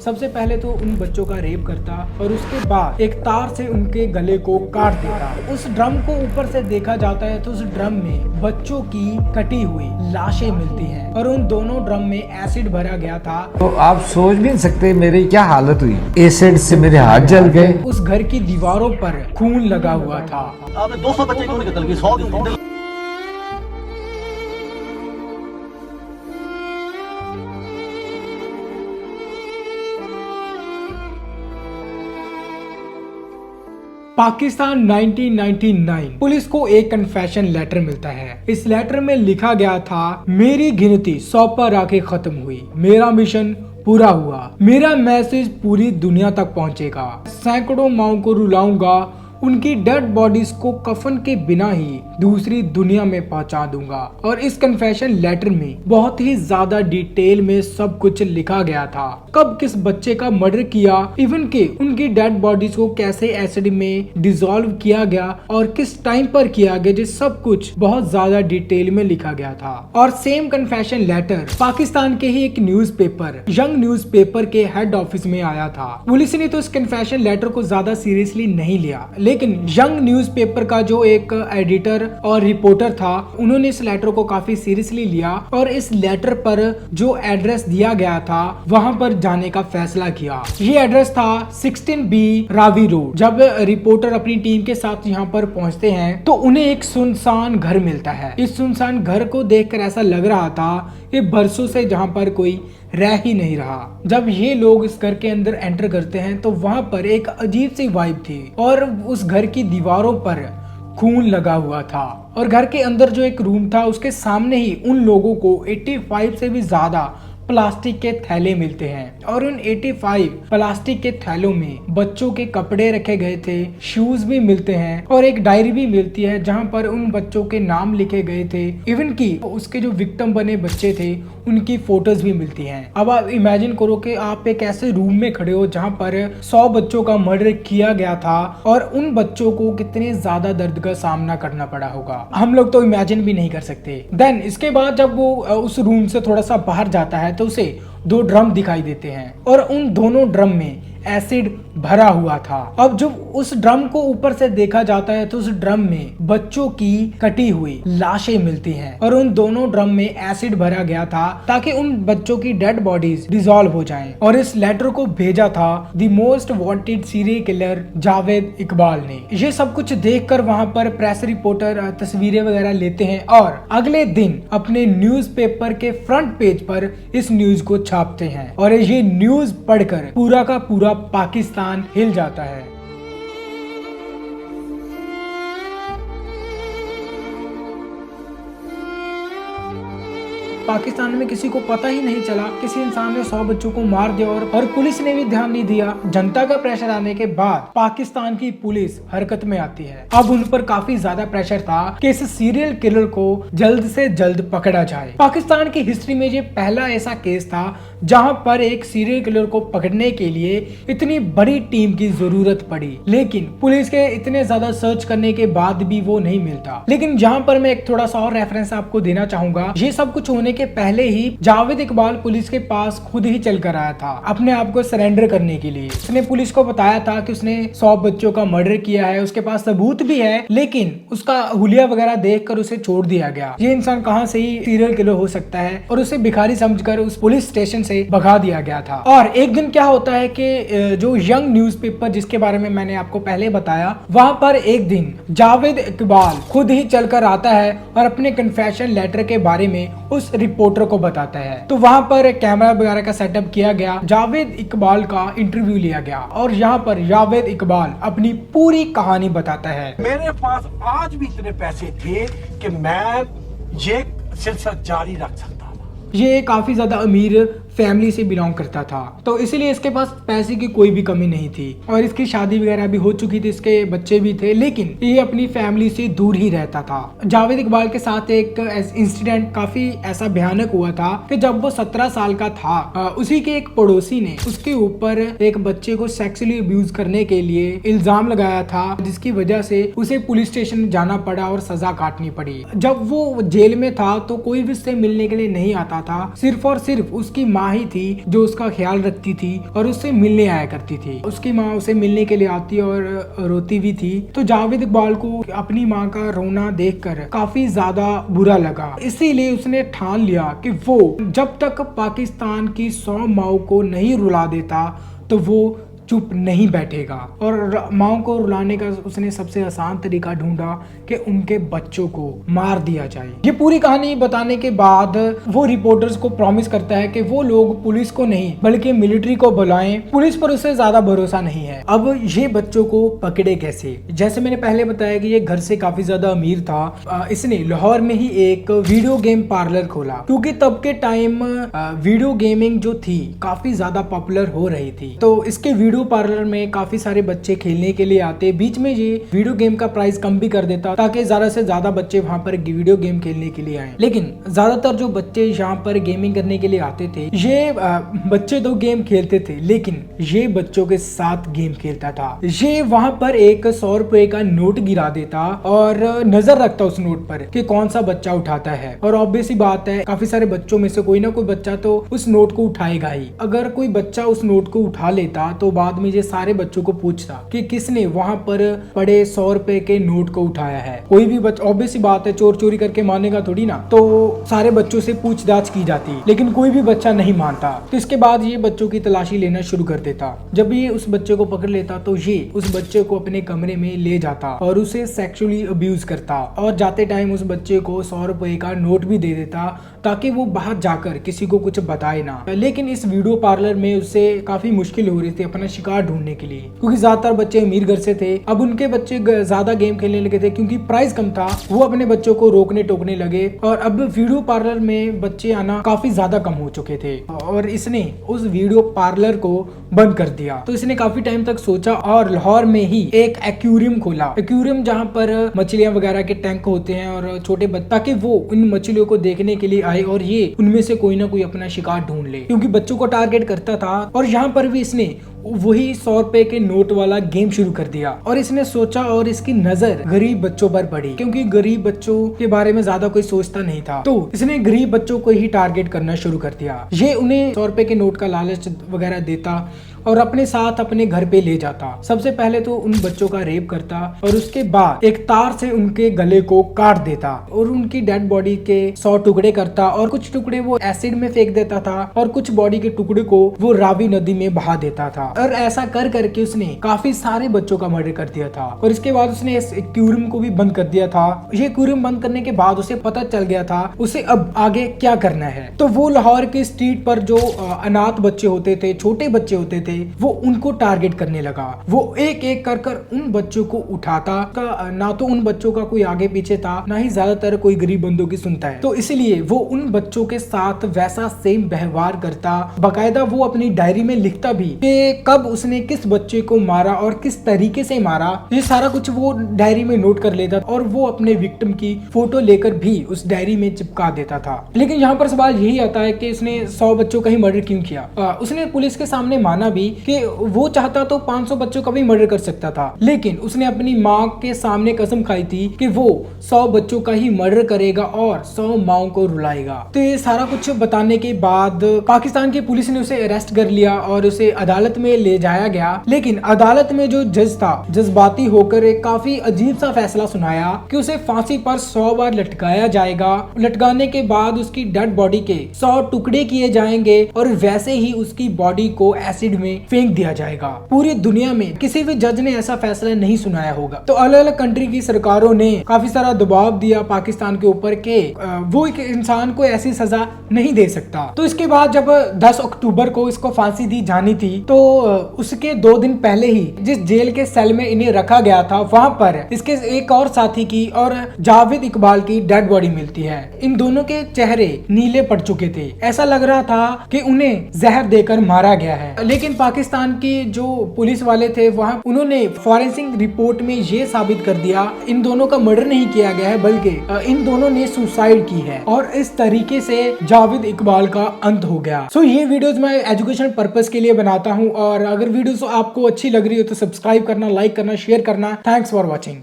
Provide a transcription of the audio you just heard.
सबसे पहले तो उन बच्चों का रेप करता और उसके बाद एक तार से उनके गले को काट देता। उस ड्रम को ऊपर से देखा जाता है तो उस ड्रम में बच्चों की कटी हुई लाशें मिलती हैं और उन दोनों ड्रम में एसिड भरा गया था। तो आप सोच भी नहीं सकते मेरी क्या हालत हुई, एसिड से मेरे हाथ जल गए। उस घर की दीवारों पर खून लगा हुआ था। 200 बच्चे क्यों निकल गए, 100 पाकिस्तान 1999 पुलिस को एक कन्फेशन लेटर मिलता है। इस लेटर में लिखा गया था, मेरी गिनती 100 पर आके खत्म हुई, मेरा मिशन पूरा हुआ, मेरा मैसेज पूरी दुनिया तक पहुंचेगा, सैकड़ों माओं को रुलाऊंगा, उनकी डेड बॉडीज को कफन के बिना ही दूसरी दुनिया में पहुंचा दूंगा। और इस कन्फेशन लेटर में बहुत ही ज्यादा डिटेल में सब कुछ लिखा गया था, कब किस बच्चे का मर्डर किया, इवन के उनकी डेड बॉडीज को कैसे एसिड में डिसॉल्व किया गया और किस टाइम पर किया गया, ये सब कुछ बहुत ज्यादा डिटेल में लिखा गया था। और सेम कन्फेशन लेटर पाकिस्तान के ही एक न्यूज़पेपर यंग न्यूज़पेपर के हेड ऑफिस में आया था। पुलिस ने तो इस कन्फेशन लेटर को ज्यादा सीरियसली नहीं लिया, लेकिन यंग न्यूज़पेपर का जो एक एडिटर और रिपोर्टर था, उन्होंने इस लेटर को काफी सीरियसली लिया और इस लेटर पर जो एड्रेस दिया गया था वहां पर जाने का फैसला किया। ये एड्रेस था 16B रावी रोड। जब रिपोर्टर अपनी टीम के साथ यहाँ पर पहुंचते हैं तो उन्हें एक सुनसान घर मिलता है। इस सुनसान घर को देखकर ऐसा लग रहा था कि बरसों से जहाँ पर कोई रह ही नहीं रहा। जब ये लोग इस घर के अंदर एंटर करते हैं तो वहां पर एक अजीब सी वाइब थी और उस घर की दीवारों पर खून लगा हुआ था। और घर के अंदर जो एक रूम था उसके सामने ही उन लोगों को 85 से भी ज्यादा प्लास्टिक के थैले मिलते हैं और उन 85 प्लास्टिक के थैलों में बच्चों के कपड़े रखे गए थे, शूज भी मिलते हैं और एक डायरी भी मिलती है जहां पर उन बच्चों के नाम लिखे गए थे, इवन की उसके जो विक्टिम बने बच्चे थे उनकी फोटोज भी मिलती हैं। अब आप इमेजिन करो कि आप एक ऐसे रूम में खड़े हो जहां पर 100 बच्चों का मर्डर किया गया था और उन बच्चों को कितने ज्यादा दर्द का सामना करना पड़ा होगा, हम लोग तो इमेजिन भी नहीं कर सकते। देन इसके बाद जब वो उस रूम से थोड़ा सा बाहर जाता है तो उसे 2 ड्रम दिखाई देते हैं और उन दोनों ड्रम में एसिड भरा हुआ था। अब जब उस ड्रम को ऊपर से देखा जाता है तो उस ड्रम में बच्चों की कटी हुई लाशें मिलती हैं और उन दोनों ड्रम में एसिड भरा गया था ताकि उन बच्चों की डेड बॉडीज डिसॉल्व हो जाएं। और इस लेटर को भेजा था the most wanted serial killer Javed Iqbal ने। ये सब कुछ देखकर वहां पर प्रेस रिपोर्टर तस्वीरें वगैरह लेते हैं और अगले दिन अपने न्यूज़पेपर के फ्रंट पेज पर इस न्यूज को छापते हैं और ये न्यूज पढ़कर पूरा का पूरा पाकिस्तान हिल जाता है। पाकिस्तान में किसी को पता ही नहीं चला, किसी इंसान ने 100 बच्चों को मार दिया और पुलिस ने भी ध्यान नहीं दिया। जनता का प्रेशर आने के बाद पाकिस्तान की पुलिस हरकत में आती है। अब उन पर काफी ज्यादा प्रेशर था कि इस सीरियल किलर को जल्द से जल्द पकड़ा जाए। पाकिस्तान की हिस्ट्री में ये पहला ऐसा केस था जहां पर एक सीरियल किलर को पकड़ने के लिए इतनी बड़ी टीम की जरूरत पड़ी, लेकिन पुलिस के इतने ज्यादा सर्च करने के बाद भी वो नहीं मिलता। लेकिन जहां पर मैं एक थोड़ा सा और रेफरेंस आपको देना चाहूंगा, ये सब कुछ होने के पहले ही जावेद इकबाल पुलिस के पास खुद ही चल कर आया था अपने आप को सरेंडर करने के लिए। उसने पुलिस को बताया था कि उसने 100 बच्चों का मर्डर किया है, उसके पास सबूत भी है, लेकिन उसका हुलिया वगैरह देखकर उसे छोड़ दिया गया। ये इंसान कहां से ही सीरियल किलर हो सकता है, और उसे भिखारी समझकर उस पुलिस स्टेशन से भगा दिया गया था। और एक दिन क्या होता है कि जो यंग न्यूज़पेपर जिसके बारे में मैंने आपको पहले बताया, वहां पर एक दिन जावेद इकबाल खुद ही चलकर आता है और अपने कन्फेशन लेटर के बारे में उस रिपोर्टर को बताता है। तो वहां पर कैमरा वगैरह का सेटअप किया गया, जावेद इकबाल का इंटरव्यू लिया गया और यहाँ पर जावेद इकबाल अपनी पूरी कहानी बताता है। मेरे पास आज भी इतने पैसे थे कि मैं ये सिलसिला जारी रख सकता था। ये काफी ज्यादा अमीर फैमिली से बिलोंग करता था, तो इसीलिए इसके पास पैसे की कोई भी कमी नहीं थी और इसकी शादी वगैरह भी हो चुकी थी, इसके बच्चे भी थे, लेकिन ये अपनी फैमिली से दूर ही रहता था। जावेद इकबाल के साथ एक इंसिडेंट काफी ऐसा भयानक हुआ था कि जब वो 17 साल का था, उसी के एक पड़ोसी ने उसके ऊपर एक बच्चे को सेक्सुअली अब्यूज करने के लिए इल्जाम लगाया था, जिसकी वजह से उसे पुलिस स्टेशन जाना पड़ा और सजा काटनी पड़ी। जब वो जेल में था तो कोई भी उससे मिलने के लिए नहीं आता था, सिर्फ और सिर्फ उसकी माँ ही थी जो उसका ख्याल रखती थी और उससे मिलने आया करती थी। उसकी माँ उसे मिलने के लिए आती और रोती भी थी। तो जावेद इकबाल को अपनी माँ का रोना देखकर काफी ज्यादा बुरा लगा, इसीलिए उसने ठान लिया कि वो जब तक पाकिस्तान की 100 माओ को नहीं रुला देता तो वो चुप नहीं बैठेगा। और माओ को रुलाने का उसने सबसे आसान तरीका ढूंढा कि उनके बच्चों को मार दिया जाए। ये पूरी कहानी बताने के बाद वो रिपोर्टर्स को प्रॉमिस करता है कि वो लोग पुलिस को नहीं बल्कि मिलिट्री को बुलाएं, पुलिस पर उसे ज्यादा भरोसा नहीं है। अब ये बच्चों को पकड़े कैसे? जैसे मैंने पहले बताया कि ये घर से काफी ज्यादा अमीर था। इसने लाहौर में ही एक वीडियो गेम पार्लर खोला, क्योंकि तब के टाइम वीडियो गेमिंग जो थी काफी ज्यादा पॉपुलर हो रही थी। तो इसके वीडियो पार्लर में काफी सारे बच्चे खेलने के लिए आते। बीच में ये वीडियो गेम का प्राइस कम भी कर देता ताकि ज्यादा से ज्यादा बच्चे वहां पर वीडियो गेम खेलने के लिए आए। लेकिन ज्यादातर जो बच्चे यहाँ पर गेमिंग करने के लिए आते थे, ये बच्चे तो गेम खेलते थे लेकिन ये बच्चों के साथ गेम खेलता था। ये वहां पर एक 100 रुपए का नोट गिरा देता और नजर रखता उस नोट पर कि कौन सा बच्चा उठाता है। और ऑब्वियस सी बात है, काफी सारे बच्चों में से कोई ना कोई बच्चा तो उस नोट को उठाएगा ही। अगर कोई बच्चा उस नोट को उठा लेता तो बाद में ये सारे बच्चों को पूछता कि किसने वहां पर पड़े 100 रुपए के नोट को उठाया है। कोई भी बच्चा, ऑब्वियस सी बात है, चोर चोरी करके मानेगा थोड़ी ना, तो सारे बच्चों से पूछताछ की जाती, लेकिन कोई भी बच्चा नहीं मानता। तो इसके बाद ये बच्चों की तलाशी लेना शुरू कर देता। जब ये उस बच्चे को पकड़ लेता तो ये उस बच्चे को अपने कमरे में ले जाता और उसे सेक्सुअली अब्यूज करता और जाते टाइम उस बच्चे को 100 रुपए का नोट भी दे देता ताकि वो बाहर जाकर किसी को कुछ बताए ना। लेकिन इस वीडियो पार्लर में उसे काफी मुश्किल हो रही थी अपना शिकार ढूंढने के लिए, क्योंकि ज्यादातर बच्चे अमीर घर से थे। अब उनके बच्चे ज्यादा गेम खेलने लगे थे क्योंकि प्राइस कम था। वो अपने बच्चों को रोकने टोकने लगे और अब वीडियो पार्लर में बच्चे आना काफी ज्यादा कम हो चुके थे और इसने उस वीडियो पार्लर को बंद कर दिया। तो इसने काफी टाइम तक सोचा और लाहौर में ही एक एक्वेरियम खोला। एक्वेरियम जहाँ पर मछलियां वगैरह के टैंक होते हैं और छोटे बच्चे, ताकि वो इन मछलियों को देखने के लिए आए और ये उनमें से कोई ना कोई अपना शिकार ढूंढ ले, क्योंकि बच्चों को टारगेट करता था। और यहाँ पर भी इसने वही 100 रुपए के नोट वाला गेम शुरू कर दिया और इसने सोचा और इसकी नजर गरीब बच्चों पर पड़ी, क्योंकि गरीब बच्चों के बारे में ज्यादा कोई सोचता नहीं था। तो इसने गरीब बच्चों को ही टारगेट करना शुरू कर दिया। ये उन्हें 100 रुपए के नोट का लालच वगैरह देता और अपने साथ अपने घर पे ले जाता। सबसे पहले तो उन बच्चों का रेप करता और उसके बाद एक तार से उनके गले को काट देता और उनकी डेड बॉडी के 100 टुकड़े करता और कुछ टुकड़े वो एसिड में फेंक देता था और कुछ बॉडी के टुकड़े को वो रावी नदी में बहा देता था। और ऐसा कर करके उसने काफी सारे बच्चों का मर्डर कर दिया था। और इसके बाद उसने इस एक्वेरियम को भी बंद कर दिया था। ये एक्वेरियम बंद करने के बाद उसे पता चल गया था उसे अब आगे क्या करना है। तो वो लाहौर के स्ट्रीट पर जो अनाथ बच्चे होते थे, छोटे बच्चे होते थे, वो उनको टारगेट करने लगा। वो एक एक कर कर उन बच्चों को उठाता। ना तो उन बच्चों का कोई आगे पीछे था, ना ही ज्यादातर कोई गरीब बंदों की सुनता है। तो इसलिए वो उन बच्चों के साथ वैसा सेम व्यवहार करता। बाकायदा वो अपनी डायरी में लिखता भी कि कब उसने किस बच्चे को मारा और किस तरीके से मारा। ये सारा कुछ वो डायरी में नोट कर लेता और वो अपने विक्टिम की फोटो लेकर भी उस डायरी में चिपका देता था। लेकिन यहाँ पर सवाल यही आता है कि उसने 100 बच्चों का ही मर्डर क्यों किया। उसने पुलिस के सामने माना भी कि वो चाहता तो 500 बच्चों का भी मर्डर कर सकता था, लेकिन उसने अपनी माँ के सामने कसम खाई थी कि वो 100 बच्चों का ही मर्डर करेगा और 100 माओ को रुलाएगा। तो ये सारा कुछ बताने के बाद पाकिस्तान की पुलिस ने उसे अरेस्ट कर लिया और उसे अदालत में ले जाया गया। लेकिन अदालत में जो जज था जज्बाती होकर एक काफी अजीब सा फैसला सुनाया कि उसे फांसी पर 100 बार लटकाया जाएगा। लटकाने के बाद उसकी डेड बॉडी के 100 टुकड़े किए जाएंगे और वैसे ही उसकी बॉडी को एसिड में फेंक दिया जाएगा। पूरी दुनिया में किसी भी जज ने ऐसा फैसला नहीं सुनाया होगा। तो अलग अलग कंट्री की सरकारों ने काफी सारा दबाव दिया पाकिस्तान के ऊपर के वो एक इंसान को ऐसी सजा नहीं दे सकता। तो इसके बाद जब 10 अक्टूबर को इसको फांसी दी जानी थी तो उसके 2 दिन पहले ही जिस जेल के सेल में इन्हें रखा गया था वहां पर इसके एक और साथी की और जावेद इकबाल की डेड बॉडी मिलती है। इन दोनों के चेहरे नीले पड़ चुके थे। ऐसा लग रहा था कि उन्हें जहर देकर मारा गया है। लेकिन पाकिस्तान की जो पुलिस वाले थे वहां उन्होंने फॉरेंसिक रिपोर्ट में ये साबित कर दिया इन दोनों का मर्डर नहीं किया गया है, बल्कि इन दोनों ने सुसाइड की है। और इस तरीके से जावेद इकबाल का अंत हो गया। सो ये वीडियोस मैं एजुकेशन पर्पस के लिए बनाता हूँ और अगर वीडियोस आपको अच्छी लग रही हो तो सब्सक्राइब करना, लाइक करना, शेयर करना। Thanks for watching.